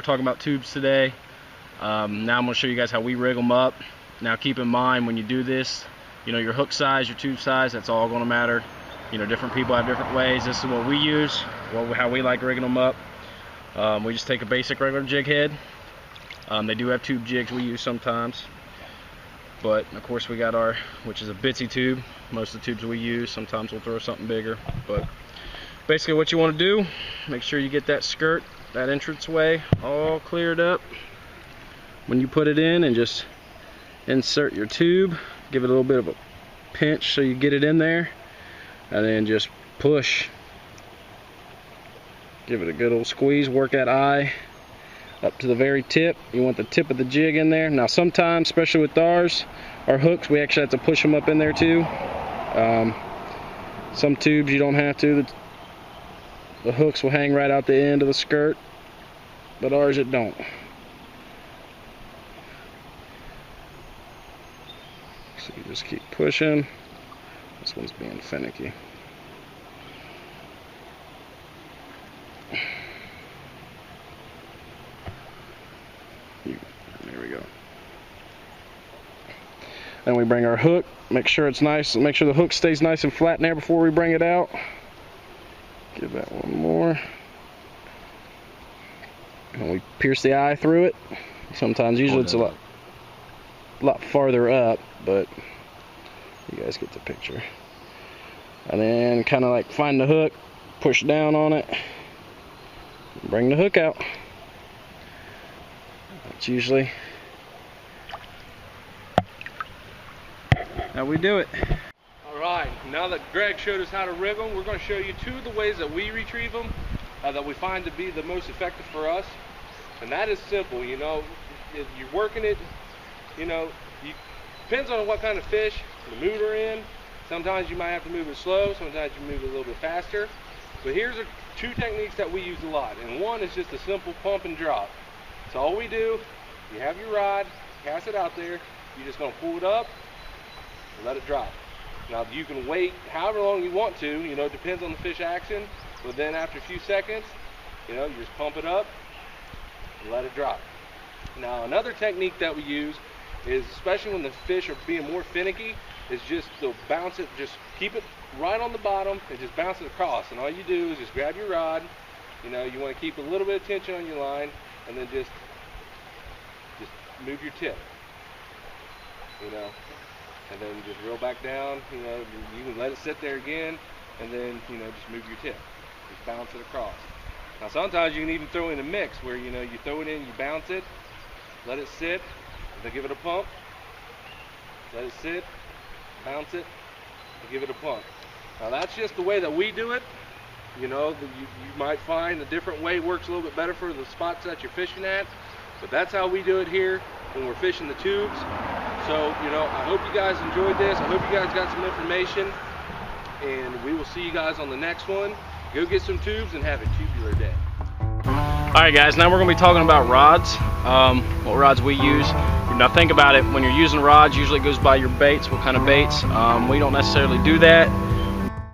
talking about tubes today. Now I'm going to show you guys how we rig them up. Now keep in mind when you do this, you know, your hook size, your tube size, that's all going to matter. You know, different people have different ways. This is what we use, how we like rigging them up. We just take a basic regular jig head. They do have tube jigs we use sometimes, but of course we got our, which is a Bitsy tube. Most of the tubes we use, sometimes we'll throw something bigger, but basically what you want to do, make sure you get that skirt, that entranceway all cleared up when you put it in, and just insert your tube, give it a little bit of a pinch so you get it in there, and then just push, give it a good old squeeze, work that eye up to the very tip. You want the tip of the jig in there. Now sometimes, especially with ours, our hooks, we actually have to push them up in there too. Some tubes you don't have to. The hooks will hang right out the end of the skirt, but ours it don't. So you just keep pushing. This one's being finicky. There we go. Then we bring our hook, make sure it's nice, make sure the hook stays nice and flat in there before we bring it out. Give that one more. And we pierce the eye through it. Sometimes, usually it's a lot farther up, but you guys get the picture. And then kind of like find the hook, push down on it, bring the hook out. That's usually how we do it. Alright, now that Greg showed us how to rig them, we're going to show you two of the ways that we retrieve them that we find to be the most effective for us. And that is simple, you know, if you're working it, you know, depends on what kind of fish, the mood we're in. Sometimes you might have to move it slow, sometimes you move it a little bit faster. But here's two techniques that we use a lot, and one is just a simple pump and drop. So all we do, you have your rod, cast it out there, you're just going to pull it up and let it drop. Now you can wait however long you want to, you know, it depends on the fish action, but then after a few seconds, you know, you just pump it up and let it drop. Now another technique that we use is, especially when the fish are being more finicky, is just to bounce it, just keep it right on the bottom and just bounce it across. And all you do is just grab your rod, you know, you want to keep a little bit of tension on your line, and then just move your tip, you know, and then just reel back down, you know, you can let it sit there again, and then, you know, just move your tip, just bounce it across. Now sometimes you can even throw in a mix where, you know, you throw it in, you bounce it, let it sit, then give it a pump, let it sit, bounce it, and give it a pump. Now that's just the way that we do it. You know, you might find a different way works a little bit better for the spots that you're fishing at, but that's how we do it here when we're fishing the tubes. So, you know, I hope you guys enjoyed this. I hope you guys got some information, and we will see you guys on the next one. Go get some tubes and have a tubular day. Alright guys, now we're going to be talking about rods, what rods we use. Now think about it, when you're using rods, usually it goes by your baits, what kind of baits. We don't necessarily do that.